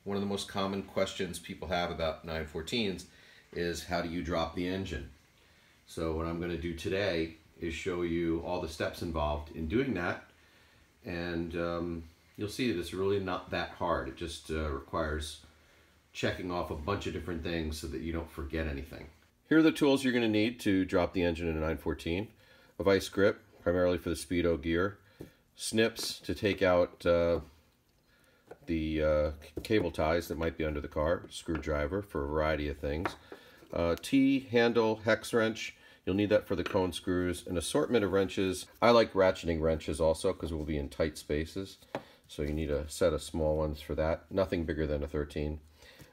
One of the most common questions people have about 914s is how do you drop the engine? So what I'm going to do today is show you all the steps involved in doing that, and you'll see that it's really not that hard. It just requires checking off a bunch of different things so that you don't forget anything. Here are the tools you're going to need to drop the engine in a 914. A vice grip, primarily for the speedo gear. Snips to take out the cable ties that might be under the car. Screwdriver for a variety of things. T-handle hex wrench. You'll need that for the cone screws. An assortment of wrenches. I like ratcheting wrenches also because we'll be in tight spaces. So you need a set of small ones for that. Nothing bigger than a 13.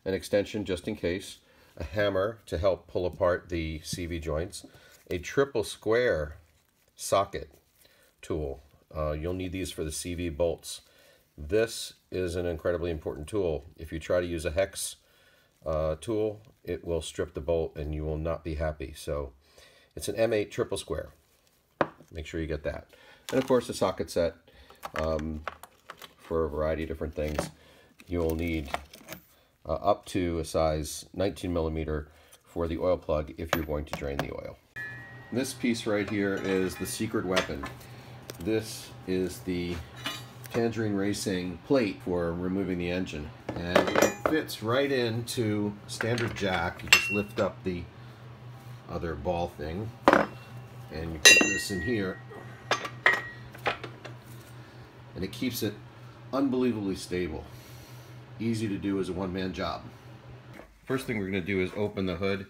An extension just in case. A hammer to help pull apart the CV joints. A triple square socket tool. You'll need these for the CV bolts. This is an incredibly important tool. If you try to use a hex tool, it will strip the bolt and you will not be happy. So it's an M8 triple square. Make sure you get that. And of course a socket set for a variety of different things. You'll need up to a size 19 millimeter for the oil plug if you're going to drain the oil. This piece right here is the secret weapon. This is the Tangerine Racing plate for removing the engine, and it fits right into standard jack. You just lift up the other ball thing and you put this in here, and it keeps it unbelievably stable. Easy to do as a one-man job. First thing we're going to do is open the hood,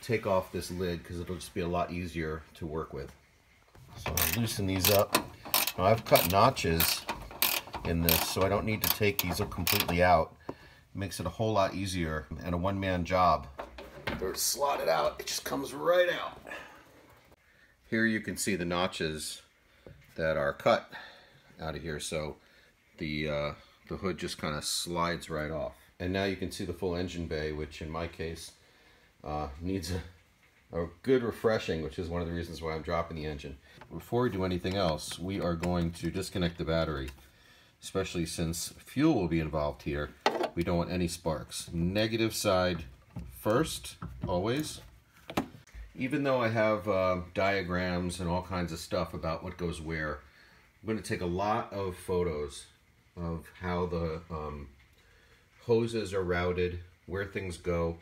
take off this lid because it'll just be a lot easier to work with. So I'll loosen these up. Now I've cut notches in this, so I don't need to take these completely out. It makes it a whole lot easier and a one-man job. They're slotted out, it just comes right out. Here you can see the notches that are cut out of here, so the hood just kind of slides right off. And now you can see the full engine bay, which in my case needs a good refreshing, which is one of the reasons why I'm dropping the engine. Before we do anything else, we are going to disconnect the battery, especially since fuel will be involved here. We don't want any sparks. Negative side first, always. Even though I have diagrams and all kinds of stuff about what goes where, I'm going to take a lot of photos of how the hoses are routed, where things go,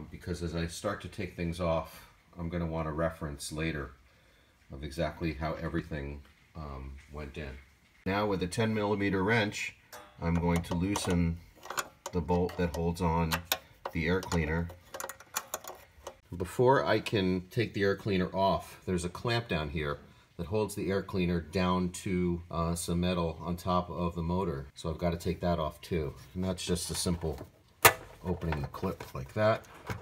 because as I start to take things off, I'm going to want a reference later of exactly how everything went in. Now with a 10 millimeter wrench, I'm going to loosen the bolt that holds on the air cleaner. Before I can take the air cleaner off, there's a clamp down here that holds the air cleaner down to some metal on top of the motor. So I've got to take that off too. And that's just a simple opening the clip like that. And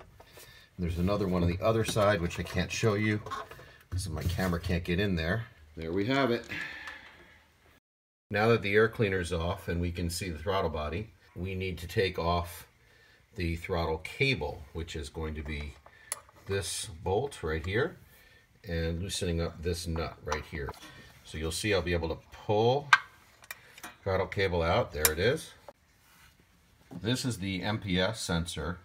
there's another one on the other side, which I can't show you because my camera can't get in there. There we have it. Now that the air cleaner's off and we can see the throttle body, we need to take off the throttle cable, which is going to be this bolt right here, and loosening up this nut right here. So you'll see I'll be able to pull throttle cable out. There it is. This is the MPS sensor,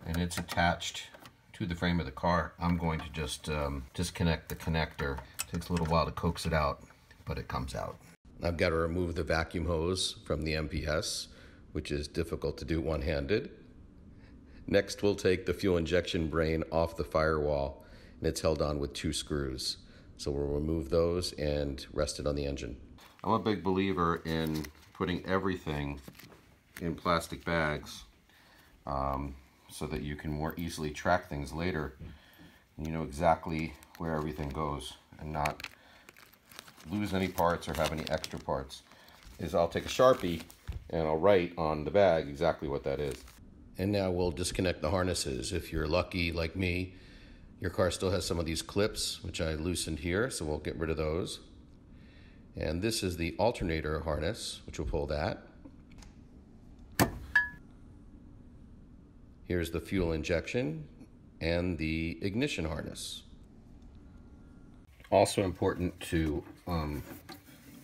and it's attached to the frame of the car. I'm going to just disconnect the connector. It takes a little while to coax it out, but it comes out. I've got to remove the vacuum hose from the MPS, which is difficult to do one-handed. Next, we'll take the fuel injection brain off the firewall, and it's held on with 2 screws. So we'll remove those and rest it on the engine. I'm a big believer in putting everything in plastic bags so that you can more easily track things later. And you know exactly where everything goes and not lose any parts or have any extra parts. I'll take a Sharpie and I'll write on the bag exactly what that is. And now we'll disconnect the harnesses. If you're lucky like me, your car still has some of these clips, which I loosened here, so we'll get rid of those. And this is the alternator harness, which will pull that. Here's the fuel injection and the ignition harness. Also important to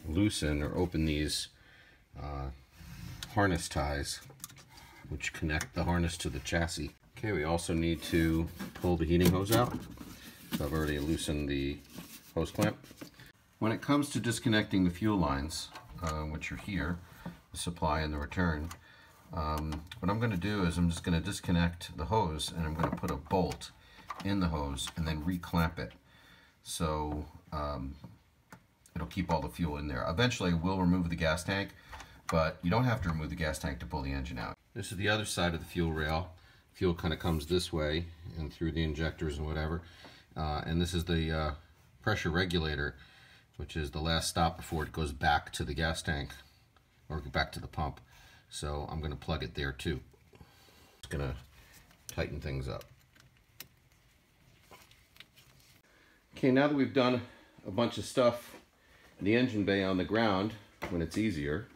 loosen or open these harness ties, which connect the harness to the chassis. Okay, we also need to pull the heating hose out. So I've already loosened the hose clamp. When it comes to disconnecting the fuel lines, which are here, the supply and the return, what I'm going to do is I'm just going to disconnect the hose and I'm going to put a bolt in the hose and then reclamp it. So it'll keep all the fuel in there. Eventually I will remove the gas tank, but you don't have to remove the gas tank to pull the engine out. This is the other side of the fuel rail. Fuel kind of comes this way and through the injectors and whatever. And this is the pressure regulator, which is the last stop before it goes back to the gas tank or back to the pump. So I'm going to plug it there too. It's going to tighten things up. Okay, now that we've done a bunch of stuff in the engine bay on the ground, when it's easier,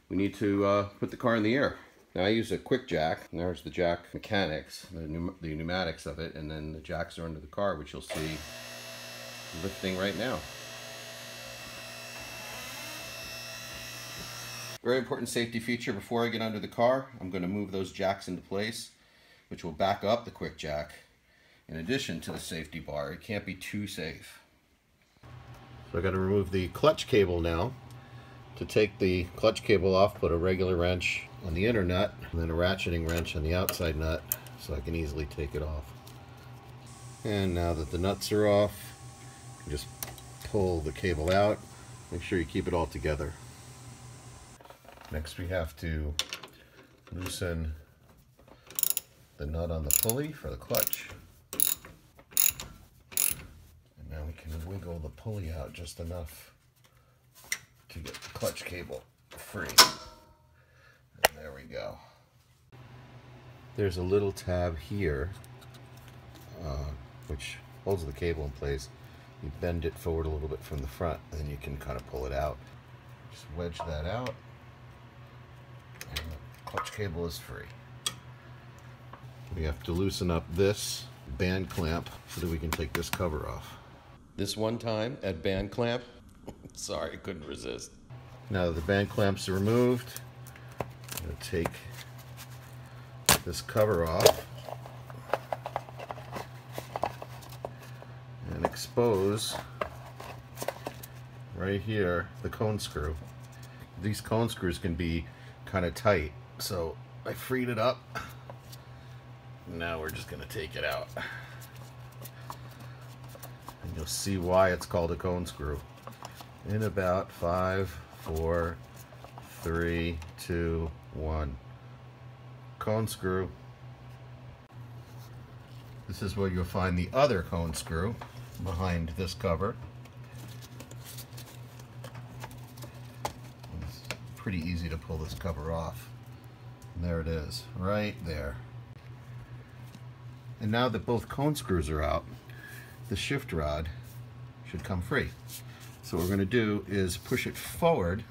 we need to put the car in the air. Now I use a quick jack. There's the jack mechanics, the pneumatics of it, and then the jacks are under the car, which you'll see lifting right now. Very important safety feature. Before I get under the car, I'm going to move those jacks into place, which will back up the quick jack. In addition to the safety bar, it can't be too safe. So I got to remove the clutch cable now. To take the clutch cable off, put a regular wrench on the inner nut and then a ratcheting wrench on the outside nut so I can easily take it off. And now that the nuts are off, you just pull the cable out. Make sure you keep it all together. Next we have to loosen the nut on the pulley for the clutch. And now we can wiggle the pulley out just enough to get the clutch cable free. And there we go. There's a little tab here which holds the cable in place. You bend it forward a little bit from the front and then you can kind of pull it out. Just wedge that out and the clutch cable is free. We have to loosen up this band clamp so that we can take this cover off. This one time at band clamp, sorry, couldn't resist. Now that the band clamps are removed, I'm going to take this cover off and expose right here the cone screw. These cone screws can be kind of tight, so I freed it up. Now we're just going to take it out. And you'll see why it's called a cone screw. In about 5, 4, 3, 2, 1. Cone screw. This is where you'll find the other cone screw behind this cover. It's pretty easy to pull this cover off. And there it is, right there. And now that both cone screws are out, the shift rod should come free. So what we're going to do is push it forward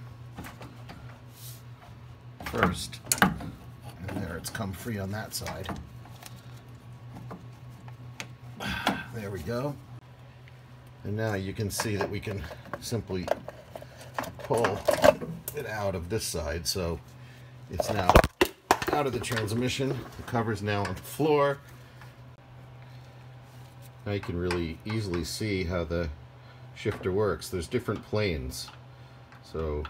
first, and there it's come free on that side. There we go. And now you can see that we can simply pull it out of this side, so it's now out of the transmission. The cover's now on the floor. Now you can really easily see how the shifter works. There's different planes, so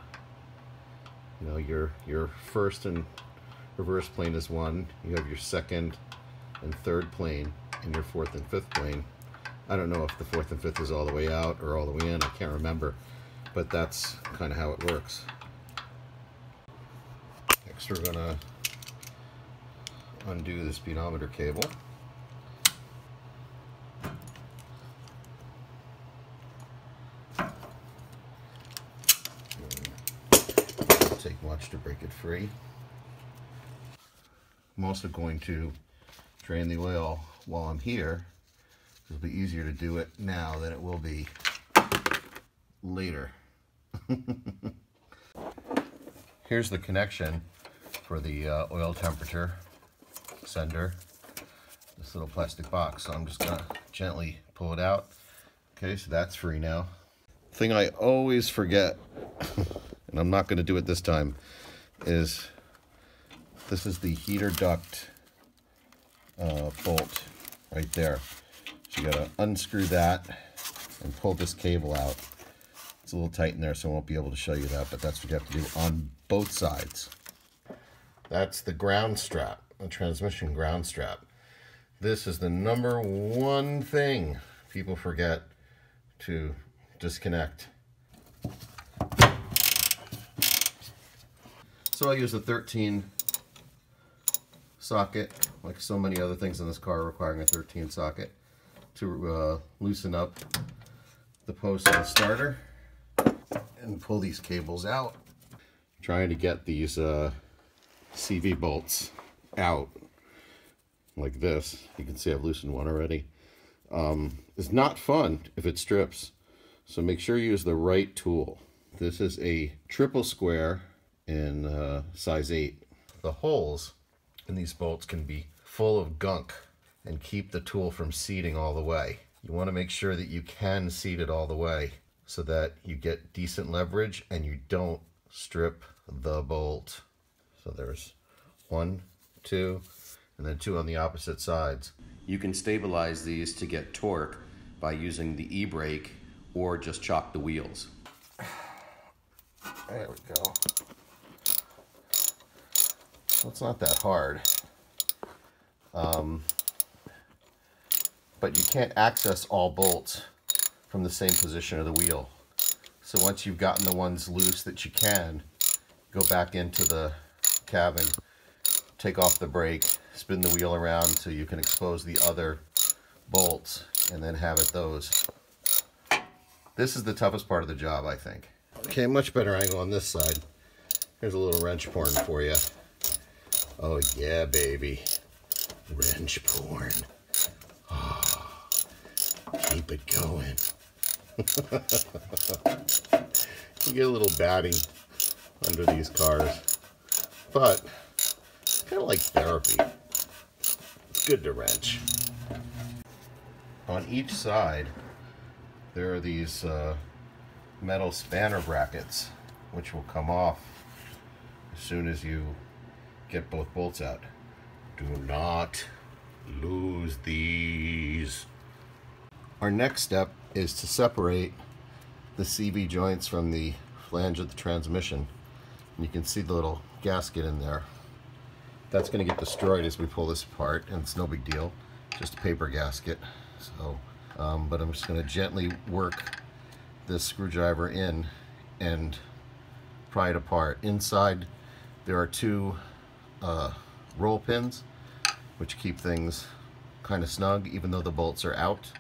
you know your first and reverse plane is one. You have your second and third plane and your fourth and fifth plane. I don't know if the fourth and fifth is all the way out or all the way in. I can't remember, but that's kind of how it works. Next, we're gonna undo the speedometer cable. Take much to break it free. I'm also going to drain the oil while I'm here. It'll be easier to do it now than it will be later. Here's the connection for the oil temperature sender. This little plastic box. So I'm just gonna gently pull it out. Okay, so that's free now. Thing I always forget, and I'm not going to do it this time, is This is the heater duct bolt right there. So you gotta unscrew that and pull this cable out. It's a little tight in there, so I won't be able to show you that, but that's what you have to do on both sides. That's the ground strap, the transmission ground strap. This is the #1 thing people forget to disconnect. So I use a 13 socket, like so many other things in this car requiring a 13 socket, to loosen up the post of the starter and pull these cables out. Trying to get these CV bolts out like this. You can see I've loosened one already. It's not fun if it strips, so make sure you use the right tool. This is a triple square in size 8. The holes in these bolts can be full of gunk and keep the tool from seating all the way. You want to make sure that you can seat it all the way so that you get decent leverage and you don't strip the bolt. So there's 1, 2, and then 2 on the opposite sides. You can stabilize these to get torque by using the e-brake or just chock the wheels. There we go. Well, it's not that hard. But you can't access all bolts from the same position of the wheel. So once you've gotten the ones loose that you can, go back into the cabin, take off the brake, spin the wheel around so you can expose the other bolts, and then have it those. This is the toughest part of the job, I think. Okay, much better angle on this side. Here's a little wrench porn for you. Oh yeah, baby. Wrench porn. Oh, keep it going. You get a little batting under these cars, but it's kind of like therapy. It's good to wrench. On each side, there are these metal spanner brackets, which will come off as soon as you get both bolts out. Do not lose these. Our next step is to separate the CV joints from the flange of the transmission. And you can see the little gasket in there. That's going to get destroyed as we pull this apart, and it's no big deal, just a paper gasket. So, but I'm just going to gently work this screwdriver in and pry it apart. Inside there are 2 roll pins which keep things kind of snug even though the bolts are out.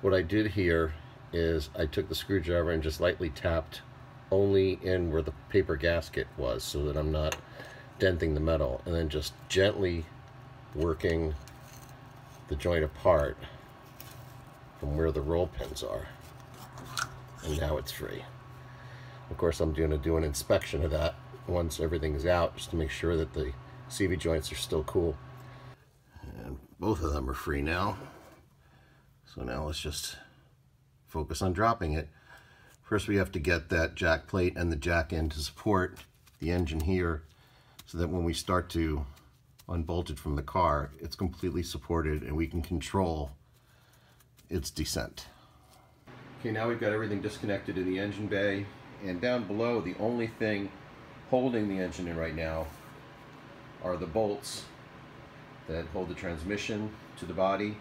What I did here is I took the screwdriver and just lightly tapped only in where the paper gasket was so that I'm not denting the metal, and then just gently working the joint apart from where the roll pins are, and now it's free. Of course, I'm going to do an inspection of that once everything's out, just to make sure that the CV joints are still cool. And both of them are free now. So now let's just focus on dropping it. First we have to get that jack plate and the jack in to support the engine here, so that when we start to unbolt it from the car, it's completely supported and we can control its descent. Okay, now we've got everything disconnected in the engine bay, and down below the only thing holding the engine in right now are the bolts that hold the transmission to the body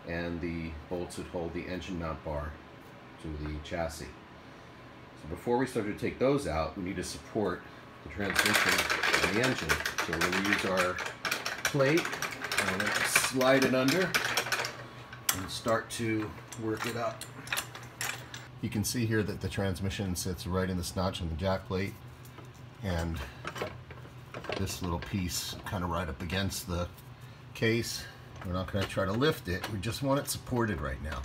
and the bolts that hold the engine mount bar to the chassis. So before we start to take those out, we need to support the transmission and the engine. So we're going to use our plate and slide it under and start to work it up. You can see here that the transmission sits right in this notch on the jack plate, and this little piece kind of right up against the case. We're not going to try to lift it, we just want it supported right now.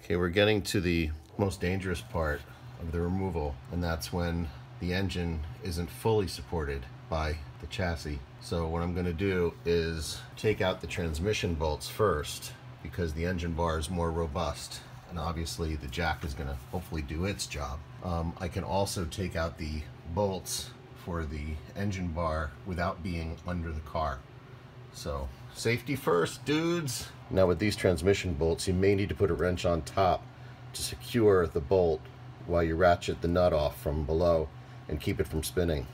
Okay, we're getting to the most dangerous part of the removal, and that's when the engine isn't fully supported by the chassis. So what I'm going to do is take out the transmission bolts first, because the engine bar is more robust, and obviously the jack is going to hopefully do its job. I can also take out the bolts for the engine bar without being under the car. So safety first, dudes. Now with these transmission bolts, you may need to put a wrench on top to secure the bolt while you ratchet the nut off from below and keep it from spinning.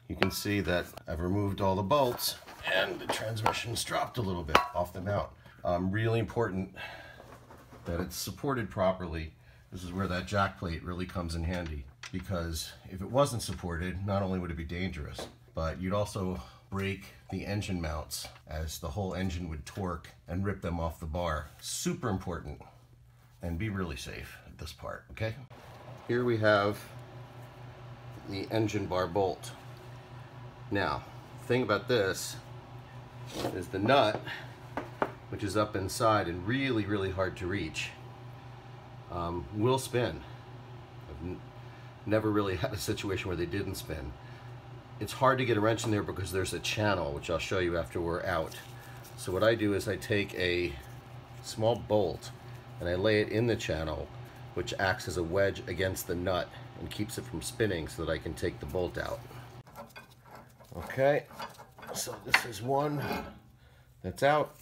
You can see that I've removed all the bolts and the transmission's dropped a little bit off the mount. Really important that it's supported properly. This is where that jack plate really comes in handy, because if it wasn't supported, not only would it be dangerous, but you'd also break the engine mounts, as the whole engine would torque and rip them off the bar. Super important, and be really safe at this part, okay? Here we have the engine bar bolt. Now, the thing about this is the nut, which is up inside and really, really hard to reach, will spin. I've never really had a situation where they didn't spin. It's hard to get a wrench in there because there's a channel, which I'll show you after we're out. So what I do is I take a small bolt and I lay it in the channel, which acts as a wedge against the nut and keeps it from spinning so that I can take the bolt out. Okay, so this is one that's out.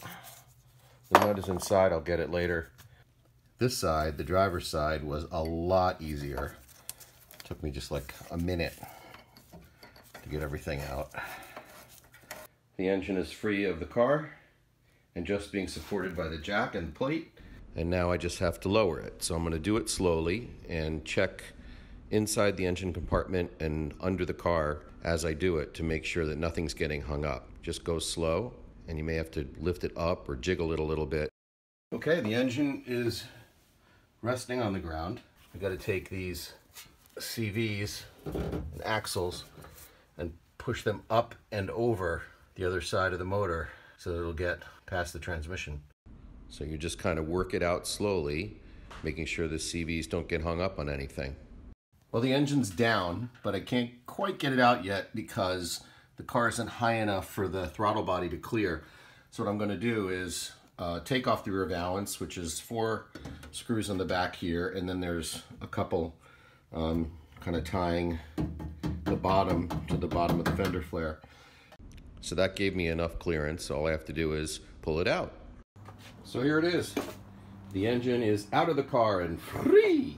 The nut is inside, I'll get it later. This side, the driver's side, was a lot easier. It took me just like a minute to get everything out. The engine is free of the car and just being supported by the jack and the plate. And now I just have to lower it. So I'm going to do it slowly and check inside the engine compartment and under the car as I do it to make sure that nothing's getting hung up. Just go slow, and you may have to lift it up or jiggle it a little bit. Okay, the engine is resting on the ground. I got to take these CVs and axles and push them up and over the other side of the motor so that it'll get past the transmission. So you just kind of work it out slowly, making sure the CVs don't get hung up on anything. Well, the engine's down, but I can't quite get it out yet because the car isn't high enough for the throttle body to clear. So what I'm going to do is take off the rear valance, which is 4 screws on the back here, and then there's a couple kind of tying the bottom to the bottom of the fender flare. So that gave me enough clearance. All I have to do is pull it out. So here it is. The engine is out of the car and free.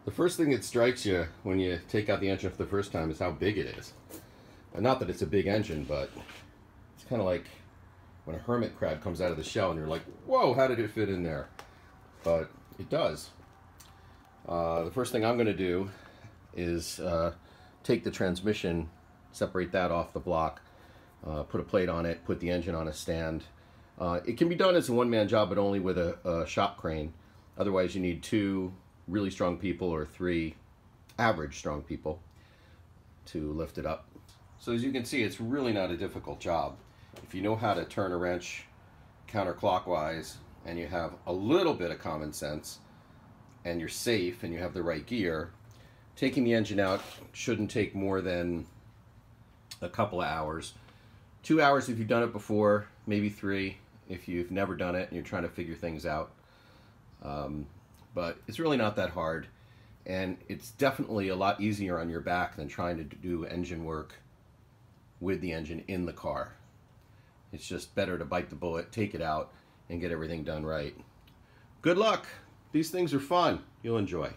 The first thing that strikes you when you take out the engine for the first time is how big it is. And not that it's a big engine, but it's kind of like when a hermit crab comes out of the shell and you're like, whoa, how did it fit in there? But it does. The first thing I'm going to do is take the transmission, separate that off the block, put a plate on it, put the engine on a stand. It can be done as a one-man job, but only with a shop crane. Otherwise, you need 2 really strong people or 3 average strong people to lift it up. So as you can see, it's really not a difficult job. If you know how to turn a wrench counterclockwise and you have a little bit of common sense and you're safe and you have the right gear, taking the engine out shouldn't take more than a couple of hours. 2 hours if you've done it before, maybe 3 if you've never done it and you're trying to figure things out. But it's really not that hard, and it's definitely a lot easier on your back than trying to do engine work with the engine in the car. It's just better to bite the bullet, take it out, and get everything done right. Good luck! These things are fun. You'll enjoy.